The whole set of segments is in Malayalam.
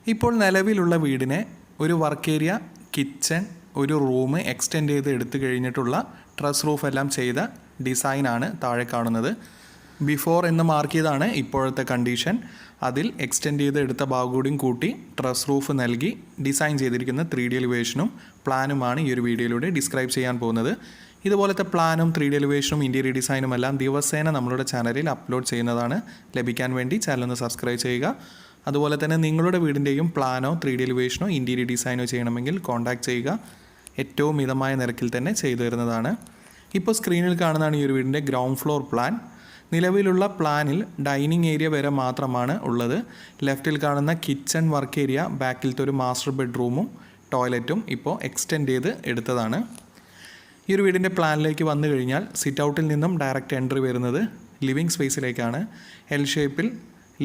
ഇപ്പോൾ നിലവിലുള്ള വീടിനെ ഒരു വർക്ക് ഏരിയ, കിച്ചൺ, ഒരു റൂം എക്സ്റ്റെൻഡ് ചെയ്ത് എടുത്തു കഴിഞ്ഞിട്ടുള്ള ട്രസ് റൂഫ് എല്ലാം ചെയ്ത ഡിസൈനാണ് താഴെ കാണുന്നത്. ബിഫോർ എന്ന് മാർക്ക് ചെയ്താണ് ഇപ്പോഴത്തെ കണ്ടീഷൻ. അതിൽ എക്സ്റ്റെൻഡ് ചെയ്ത് എടുത്ത ഭാഗം കൂടിയും കൂട്ടി ട്രസ് റൂഫ് നൽകി ഡിസൈൻ ചെയ്തിരിക്കുന്ന 3D എലിവേഷനും പ്ലാനുമാണ് ഈ ഒരു വീഡിയോയിലൂടെ ഡിസ്ക്രൈബ് ചെയ്യാൻ പോകുന്നത്. ഇതുപോലത്തെ പ്ലാനും 3D എലിവേഷനും ഇൻറ്റീരിയർ ഡിസൈനും എല്ലാം ദിവസേന നമ്മളുടെ ചാനലിൽ അപ്ലോഡ് ചെയ്യുന്നതാണ്. ലഭിക്കാൻ വേണ്ടി ചാനൽ ഒന്ന് സബ്സ്ക്രൈബ് ചെയ്യുക. അതുപോലെ തന്നെ നിങ്ങളുടെ വീടിൻ്റെയും പ്ലാനോ 3D എലിവേഷനോ ഇൻറ്റീരിയർ ഡിസൈനോ ചെയ്യണമെങ്കിൽ കോൺടാക്ട് ചെയ്യുക. ഏറ്റവും മിതമായ നിരക്കിൽ തന്നെ ചെയ്തു തരുന്നതാണ്. ഇപ്പോൾ സ്ക്രീനിൽ കാണുന്നതാണ് ഈ ഒരു വീടിൻ്റെ ഗ്രൗണ്ട് ഫ്ലോർ പ്ലാൻ. നിലവിലുള്ള പ്ലാനിൽ ഡൈനിങ് ഏരിയ വരെ മാത്രമാണ് ഉള്ളത്. ലെഫ്റ്റിൽ കാണുന്ന കിച്ചൺ വർക്ക് ഏരിയ, ബാക്കിലത്തെ ഒരു മാസ്റ്റർ ബെഡ്റൂമും ടോയ്ലറ്റും ഇപ്പോൾ എക്സ്റ്റെൻഡ് ചെയ്ത് എടുത്തതാണ്. ഈ ഒരു വീടിൻ്റെ പ്ലാനിലേക്ക് വന്നു കഴിഞ്ഞാൽ സിറ്റ് ഔട്ടിൽ നിന്നും ഡയറക്റ്റ് എൻട്രി വരുന്നത് ലിവിങ് സ്പേസിലേക്കാണ്. എൽ ഷേപ്പിൽ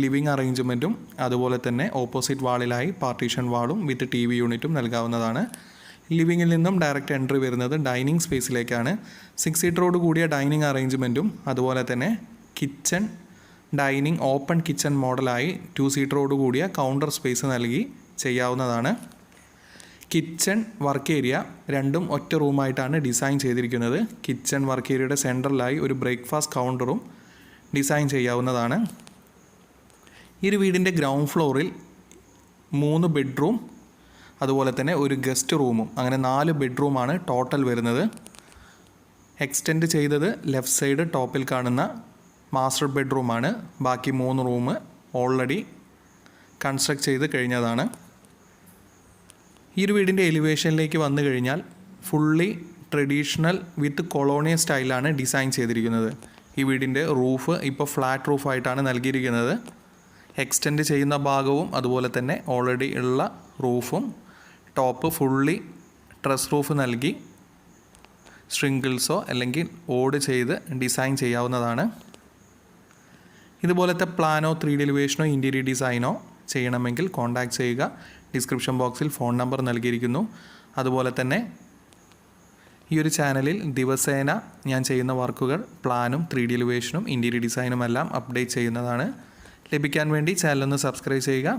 ലിവിങ് അറേഞ്ച്മെൻറ്റും അതുപോലെ തന്നെ ഓപ്പോസിറ്റ് വാളിലായി പാർട്ടീഷൻ വാളും വിത്ത് TV യൂണിറ്റും നൽകാവുന്നതാണ്. ലിവിങ്ങിൽ നിന്നും ഡയറക്റ്റ് എൻട്രി വരുന്നത് ഡൈനിങ് സ്പേസിലേക്കാണ്. 6 സീറ്ററോട് കൂടിയ ഡൈനിങ് അറേഞ്ച്മെൻറ്റും അതുപോലെ തന്നെ കിച്ചൺ ഡൈനിങ് ഓപ്പൺ കിച്ചൺ മോഡലായി 2 സീറ്ററോട് കൂടിയ കൗണ്ടർ സ്പേസ് നൽകി ചെയ്യാവുന്നതാണ്. കിച്ചൺ വർക്ക് ഏരിയ രണ്ടും ഒറ്റ റൂമായിട്ടാണ് ഡിസൈൻ ചെയ്തിരിക്കുന്നത്. കിച്ചൺ വർക്ക് ഏരിയയുടെ സെൻറ്ററിലായി ഒരു ബ്രേക്ക്ഫാസ്റ്റ് കൗണ്ടറും ഡിസൈൻ ചെയ്യാവുന്നതാണ്. ഈ ഒരു വീടിൻ്റെ ഗ്രൗണ്ട് ഫ്ലോറിൽ 3 ബെഡ്റൂം അതുപോലെ തന്നെ ഒരു ഗസ്റ്റ് റൂമും, അങ്ങനെ 4 ബെഡ്റൂമാണ് ടോട്ടൽ വരുന്നത്. എക്സ്റ്റെൻഡ് ചെയ്തത് ലെഫ്റ്റ് സൈഡ് ടോപ്പിൽ കാണുന്ന മാസ്റ്റർ ബെഡ്റൂമാണ്. ബാക്കി 3 റൂം ഓൾറെഡി കൺസ്ട്രക്ട് ചെയ്ത് കഴിഞ്ഞതാണ്. ഈ ഒരു വീടിൻ്റെ എലിവേഷനിലേക്ക് വന്നു കഴിഞ്ഞാൽ ഫുള്ളി ട്രഡീഷണൽ വിത്ത് കൊളോണിയൽ സ്റ്റൈലാണ് ഡിസൈൻ ചെയ്തിരിക്കുന്നത്. ഈ വീടിൻ്റെ റൂഫ് ഇപ്പോൾ ഫ്ലാറ്റ് റൂഫായിട്ടാണ് നൽകിയിരിക്കുന്നത്. എക്സ്റ്റെൻഡ് ചെയ്യുന്ന ഭാഗവും അതുപോലെ തന്നെ ഓൾറെഡി ഉള്ള റൂഫും ടോപ്പ് ഫുള്ളി ട്രസ് റൂഫ് നൽകി സ്ട്രിങ്കിൾസോ അല്ലെങ്കിൽ ഓട് ചെയ്ത് ഡിസൈൻ ചെയ്യാവുന്നതാണ്. ഇതുപോലത്തെ പ്ലാനോ 3D എലിവേഷനോ ഇൻറ്റീരിയർ ഡിസൈനോ ചെയ്യണമെങ്കിൽ കോൺടാക്ട് ചെയ്യുക. ഡിസ്ക്രിപ്ഷൻ ബോക്സിൽ ഫോൺ നമ്പർ നൽകിയിരിക്കുന്നു. അതുപോലെ തന്നെ ഈ ഒരു ചാനലിൽ ദിവസേന ഞാൻ ചെയ്യുന്ന വർക്കുകൾ പ്ലാനും 3D എലിവേഷനും ഇൻറ്റീരിയർ ഡിസൈനും എല്ലാം അപ്ഡേറ്റ് ചെയ്യുന്നതാണ്. ലഭിക്കാൻ വേണ്ടി ചാനൽ ഒന്ന് സബ്സ്ക്രൈബ് ചെയ്യുക.